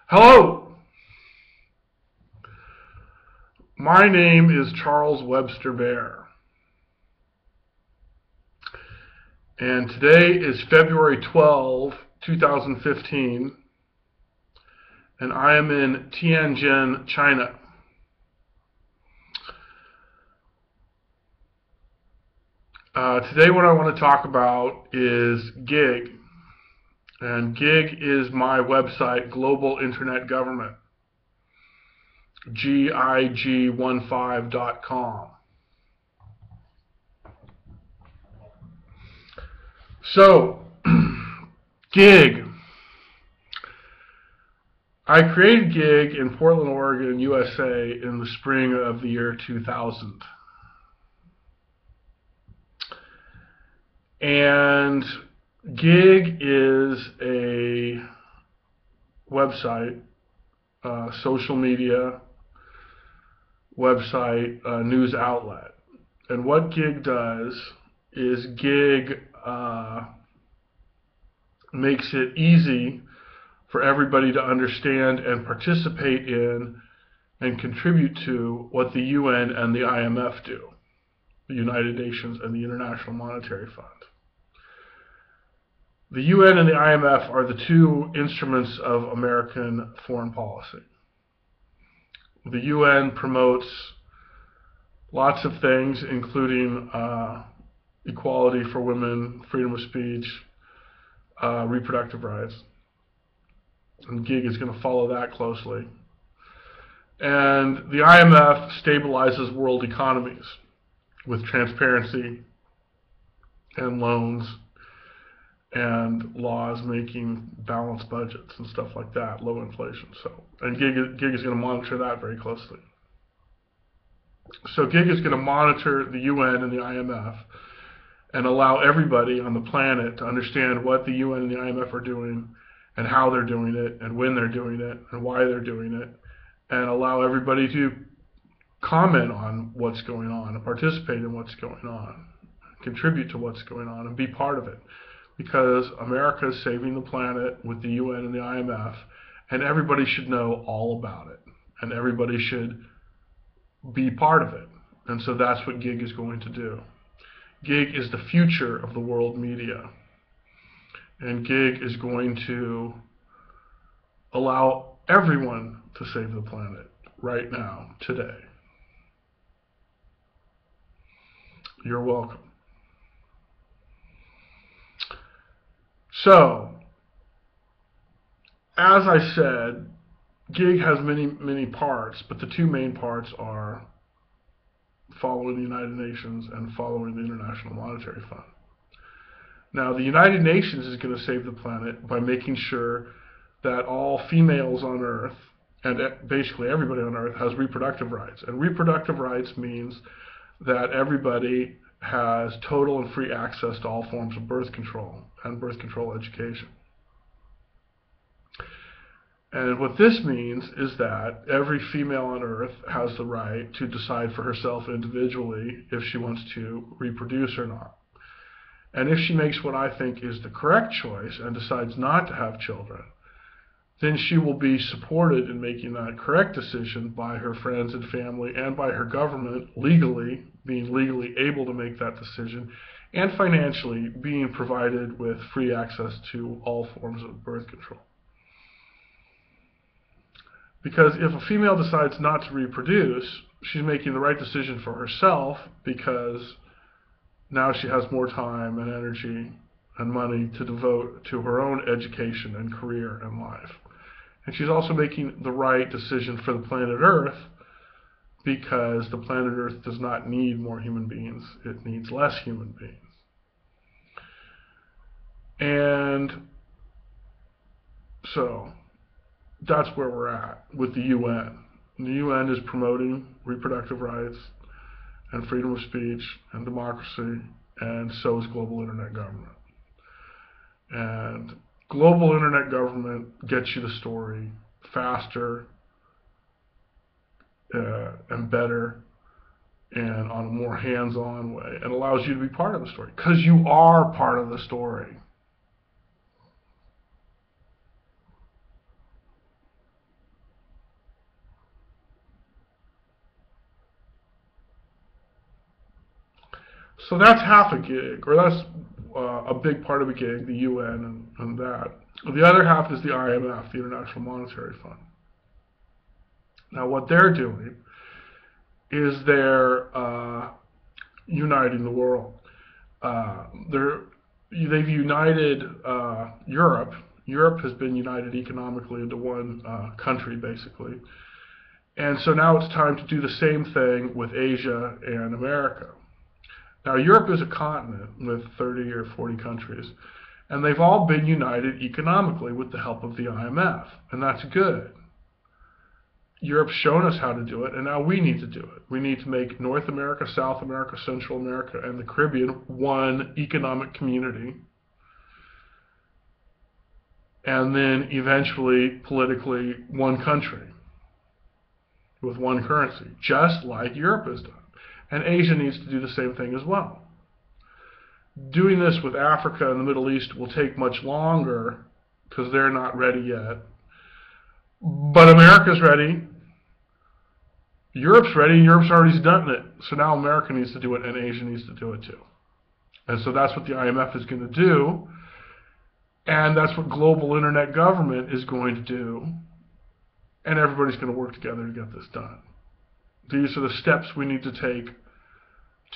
Hello, my name is Charles Webster Baer, and today is February 12, 2015, and I am in Tianjin, China. Today what I want to talk about is GIG, and GIG is my website, Global Internet Government, GIG15.com. So, GIG. I created GIG in Portland, Oregon, USA in the spring of the year 2000. And GIG is a website, social media website, news outlet. And what GIG does is GIG makes it easy for everybody to understand and participate in and contribute to what the UN and the IMF do, the United Nations and the International Monetary Fund. The UN and the IMF are the two instruments of American foreign policy. The UN promotes lots of things, including equality for women, freedom of speech, reproductive rights. And GIG is going to follow that closely. And the IMF stabilizes world economies with transparency and loans and laws making balanced budgets and stuff like that, low inflation. And GIG is going to monitor that very closely. So GIG is going to monitor the UN and the IMF and allow everybody on the planet to understand what the UN and the IMF are doing and how they're doing it and when they're doing it and why they're doing it, and allow everybody to comment on what's going on and participate in what's going on, contribute to what's going on and be part of it. Because America is saving the planet with the UN and the IMF, and everybody should know all about it, and everybody should be part of it. And so that's what GIG is going to do. GIG is the future of the world media. And GIG is going to allow everyone to save the planet right now, today. You're welcome. So, as I said, GIG has many parts, but the two main parts are following the United Nations and following the International Monetary Fund. Now, the United Nations is going to save the planet by making sure that all females on Earth, and basically everybody on Earth, has reproductive rights. And reproductive rights means that everybody has total and free access to all forms of birth control and birth control education. And what this means is that every female on Earth has the right to decide for herself individually if she wants to reproduce or not. And if she makes what I think is the correct choice and decides not to have children, then she will be supported in making that correct decision by her friends and family and by her government, legally, being legally able to make that decision, and financially being provided with free access to all forms of birth control. Because if a female decides not to reproduce, she's making the right decision for herself, because now she has more time and energy and money to devote to her own education and career and life. And she's also making the right decision for the planet Earth, because the planet Earth does not need more human beings. It needs less human beings. And so that's where we're at with the UN. The UN is promoting reproductive rights and freedom of speech and democracy, and so is global internet government. And global internet government gets you the story faster and better and on a more hands-on way, and allows you to be part of the story, because you are part of the story. So that's half a gig, or that's a big part of a gig, the UN and that. The other half is the IMF, the International Monetary Fund. Now what they're doing is they're uniting the world. They've united Europe. Europe has been united economically into one country, basically. And so now it's time to do the same thing with Asia and America. Now, Europe is a continent with 30 or 40 countries, and they've all been united economically with the help of the IMF, and that's good. Europe's shown us how to do it, and now we need to do it. We need to make North America, South America, Central America, and the Caribbean one economic community, and then eventually, politically, one country with one currency, just like Europe has done. And Asia needs to do the same thing as well. Doing this with Africa and the Middle East will take much longer because they're not ready yet. But America's ready. Europe's ready, and Europe's already done it. So now America needs to do it, and Asia needs to do it too. And so that's what the IMF is going to do. And that's what global internet government is going to do. And everybody's going to work together to get this done. These are the steps we need to take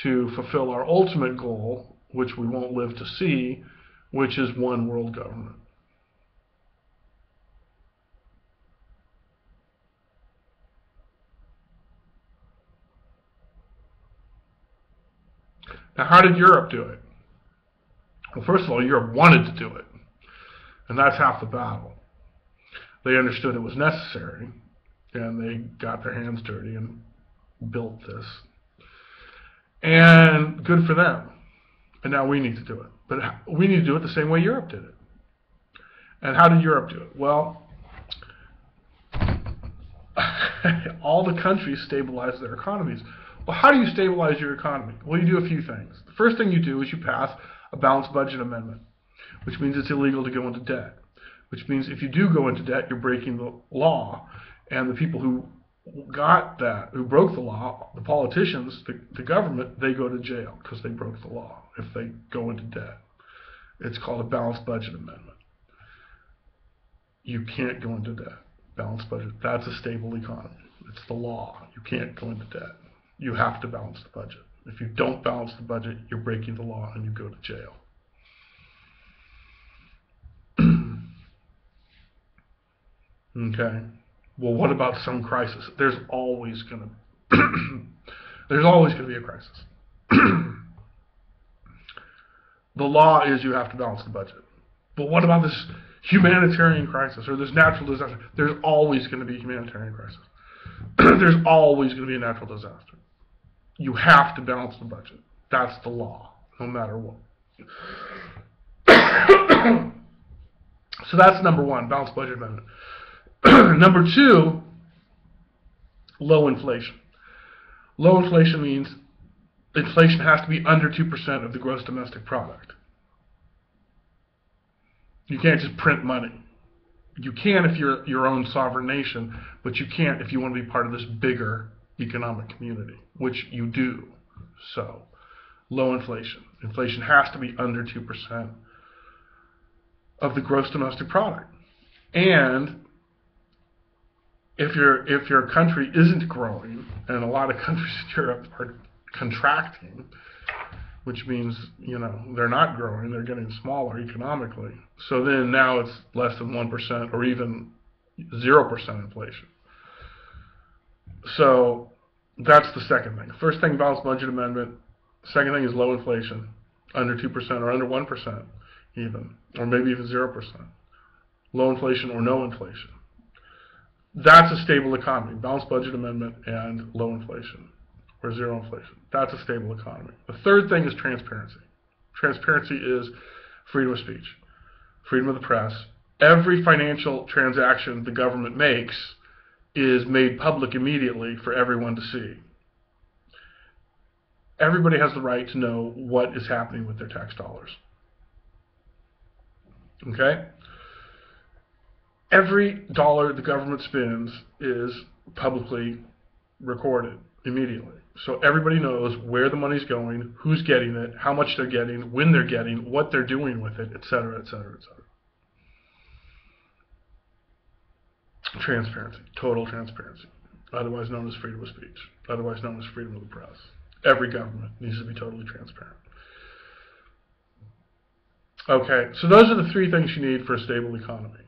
to fulfill our ultimate goal, which we won't live to see, which is one world government. Now, how did Europe do it? Well, first of all, Europe wanted to do it, and that's half the battle. They understood it was necessary, and they got their hands dirty and built this. And good for them. And now we need to do it. But we need to do it the same way Europe did it. And how did Europe do it? Well, all the countries stabilized their economies. Well, how do you stabilize your economy? Well, you do a few things. The first thing you do is you pass a balanced budget amendment, which means it's illegal to go into debt. Which means if you do go into debt, you're breaking the law. And the people who got that, who broke the law, the politicians, the government, they go to jail because they broke the law if they go into debt. It's called a balanced budget amendment. You can't go into debt. Balanced budget, that's a stable economy. It's the law. You can't go into debt. You have to balance the budget. If you don't balance the budget, you're breaking the law and you go to jail. Okay. Well, what about some crisis? There's always going to be a crisis. The law is you have to balance the budget. But what about this humanitarian crisis or this natural disaster? There's always going to be a humanitarian crisis. There's always going to be a natural disaster. You have to balance the budget. That's the law, no matter what. So that's number one, balanced budget amendment. Number two, low inflation. Low inflation means inflation has to be under 2% of the gross domestic product. You can't just print money. You can if you're your own sovereign nation, but you can't if you want to be part of this bigger economic community, which you do. So, low inflation. Inflation has to be under 2% of the gross domestic product. And if your country isn't growing, and a lot of countries in Europe are contracting, which means, they're not growing, they're getting smaller economically. So then now it's less than 1% or even 0% inflation. So that's the second thing. First thing, balanced budget amendment. Second thing is low inflation, under 2% or under 1% even, or maybe even 0%. Low inflation or no inflation. That's a stable economy. Balanced budget amendment and low inflation or zero inflation. That's a stable economy. The third thing is transparency. Transparency is freedom of speech, freedom of the press. Every financial transaction the government makes is made public immediately for everyone to see. Everybody has the right to know what is happening with their tax dollars. Okay? Every dollar the government spends is publicly recorded immediately. So everybody knows where the money's going, who's getting it, how much they're getting, when they're getting, what they're doing with it, etc., etc., etc. Transparency, total transparency, otherwise known as freedom of speech, otherwise known as freedom of the press. Every government needs to be totally transparent. Okay, so those are the three things you need for a stable economy.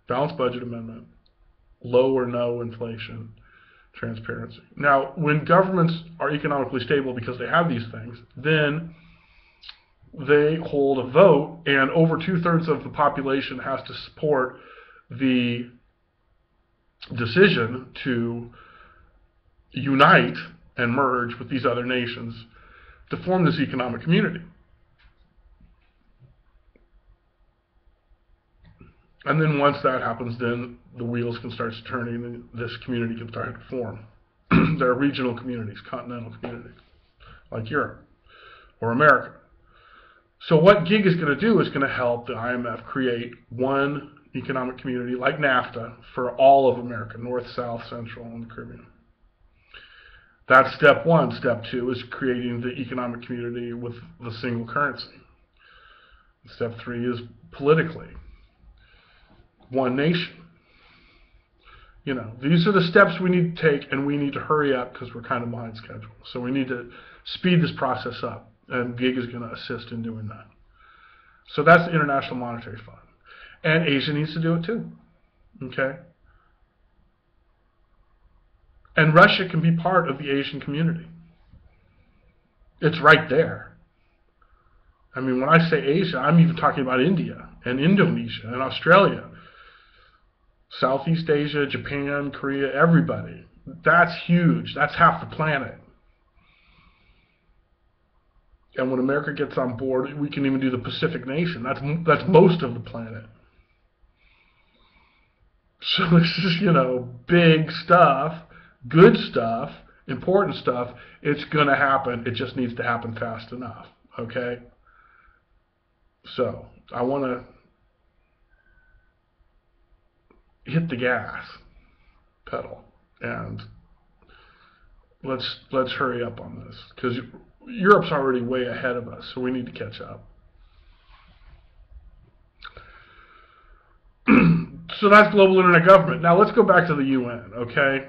Balanced budget amendment, low or no inflation, transparency. Now, when governments are economically stable because they have these things, then they hold a vote, and over 2/3 of the population has to support the decision to unite and merge with these other nations to form this economic community. And then once that happens, then the wheels can start turning and this community can start to form. There are regional communities, continental communities, like Europe or America. So what GIG is going to do is going to help the IMF create one economic community like NAFTA for all of America, North, South, Central, and the Caribbean. That's step one. Step two is creating the economic community with the single currency. Step three is politically. One nation. You know, these are the steps we need to take, and we need to hurry up because we're kind of behind schedule. So we need to speed this process up, and GIG is going to assist in doing that. So that's the International Monetary Fund. And Asia needs to do it too. Okay? And Russia can be part of the Asian community. It's right there. I mean, when I say Asia, I'm even talking about India and Indonesia and Australia. Southeast Asia, Japan, Korea, everybody. That's huge. That's half the planet. And when America gets on board, we can even do the Pacific nation. That's most of the planet. So this is, you know, big stuff, good stuff, important stuff. It's going to happen. It just needs to happen fast enough. Okay? So I want to hit the gas pedal and let's hurry up on this because Europe's already way ahead of us, so we need to catch up. So that's global internet government. Now let's go back to the UN, okay?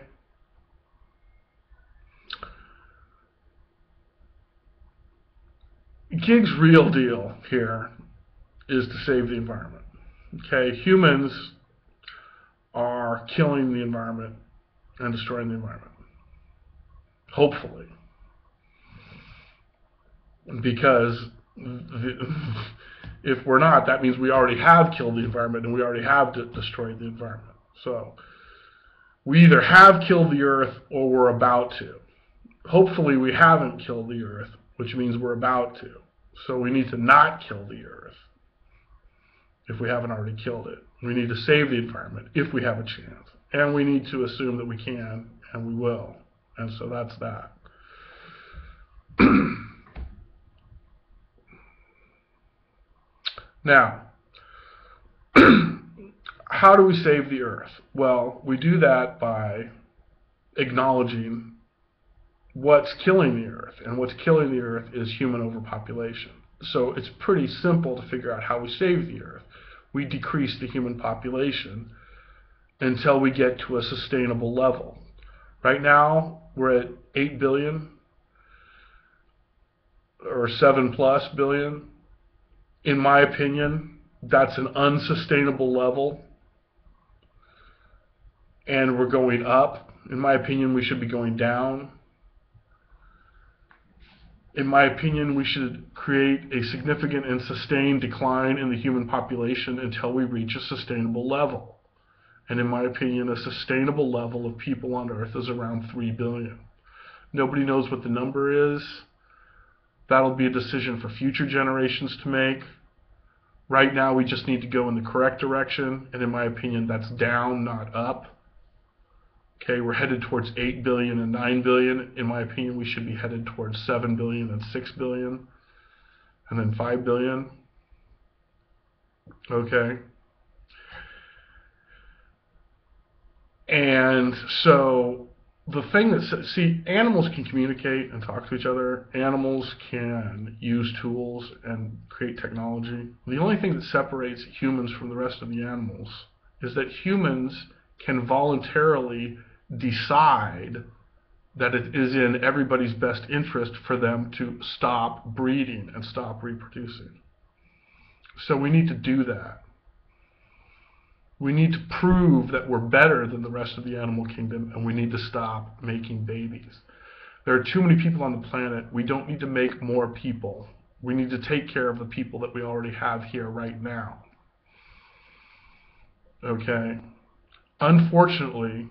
GIG's real deal here is to save the environment. Okay, humans are killing the environment and destroying the environment. Hopefully. Because if we're not, that means we already have killed the environment and we already have destroyed the environment. So we either have killed the earth or we're about to. Hopefully we haven't killed the earth, which means we're about to. So we need to not kill the earth if we haven't already killed it. We need to save the environment if we have a chance. And we need to assume that we can and we will. And so that's that. Now, how do we save the earth? Well, we do that by acknowledging what's killing the earth. And what's killing the earth is human overpopulation. So it's pretty simple to figure out how we save the earth. We decrease the human population until we get to a sustainable level. Right now, we're at 8 billion or 7+ billion. In my opinion, that's an unsustainable level. And we're going up. In my opinion, we should be going down. In my opinion, we should create a significant and sustained decline in the human population until we reach a sustainable level. And in my opinion, a sustainable level of people on Earth is around 3 billion. Nobody knows what the number is. That'll be a decision for future generations to make. Right now, we just need to go in the correct direction. And in my opinion, that's down, not up. Okay, we're headed towards 8 billion and 9 billion. In my opinion, we should be headed towards 7 billion and 6 billion. And then 5 billion. Okay. And so the thing that, see, animals can communicate and talk to each other. Animals can use tools and create technology. The only thing that separates humans from the rest of the animals is that humans can voluntarily decide that it is in everybody's best interest for them to stop breeding and stop reproducing. So we need to do that. We need to prove that we're better than the rest of the animal kingdom, and we need to stop making babies. There are too many people on the planet. We don't need to make more people. We need to take care of the people that we already have here right now. Okay? Unfortunately,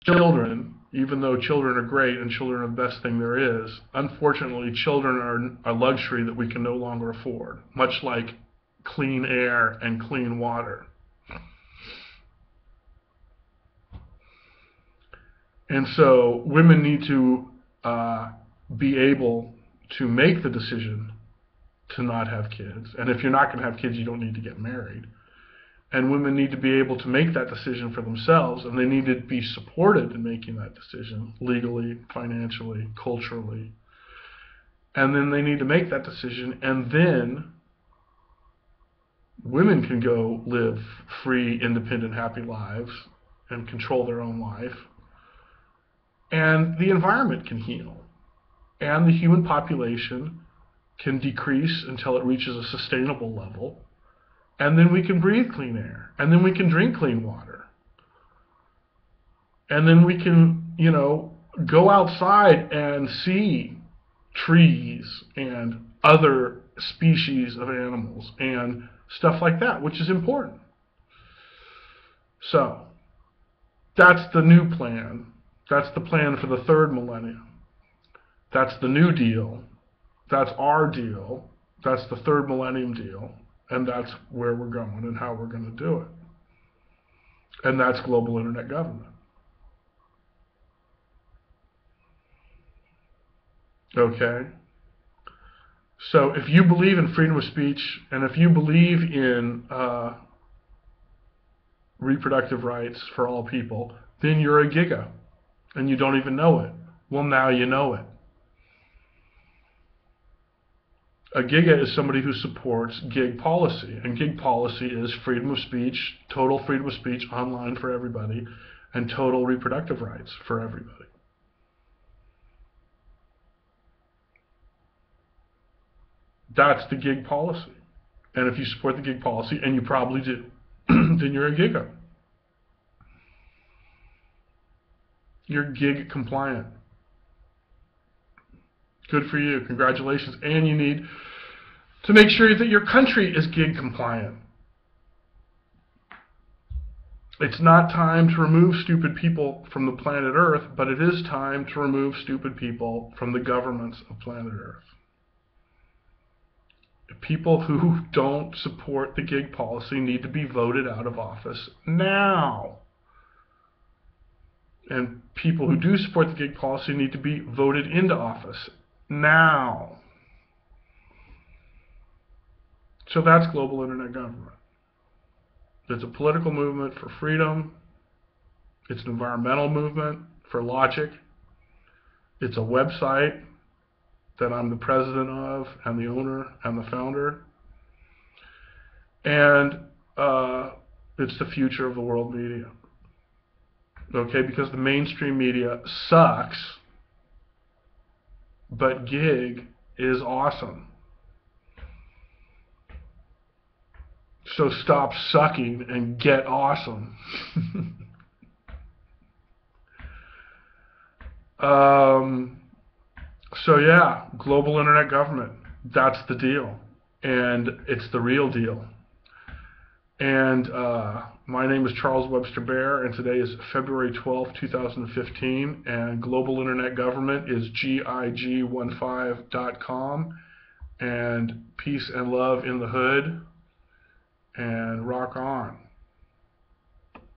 children, even though children are great and children are the best thing there is, unfortunately, children are a luxury that we can no longer afford, much like clean air and clean water. And so women need to be able to make the decision to not have kids. And if you're not going to have kids, you don't need to get married. And women need to be able to make that decision for themselves, and they need to be supported in making that decision, legally, financially, culturally. And then they need to make that decision, and then women can go live free, independent, happy lives and control their own life. And the environment can heal. And the human population can decrease until it reaches a sustainable level. And then we can breathe clean air. And then we can drink clean water. And then we can, go outside and see trees and other species of animals and stuff like that, which is important. So, that's the new plan. That's the plan for the third millennium. That's the New Deal. That's our deal. That's the third millennium deal. And that's where we're going and how we're going to do it. And that's global internet government. Okay? So if you believe in freedom of speech, and if you believe in reproductive rights for all people, then you're a giga. And you don't even know it. Well, now you know it. A giga is somebody who supports gig policy. And gig policy is freedom of speech, total freedom of speech online for everybody, and total reproductive rights for everybody. That's the gig policy. And if you support the gig policy, and you probably do, then you're a giga. You're gig compliant. Good for you. Congratulations. And you need to make sure that your country is gig compliant. It's not time to remove stupid people from the planet Earth, but it is time to remove stupid people from the governments of planet Earth. People who don't support the gig policy need to be voted out of office now. And people who do support the gig policy need to be voted into office now. So that's global internet government. It's a political movement for freedom. It's an environmental movement for logic. It's a website that I'm the president of, and the owner, and the founder. And it's the future of the world media. Okay, because the mainstream media sucks, but gig is awesome. So stop sucking and get awesome. So yeah, global internet government, that's the deal. And it's the real deal. And my name is Charles Webster Baer, and today is February 12, 2015, and global internet government is gig15.com, and peace and love in the hood, and rock on.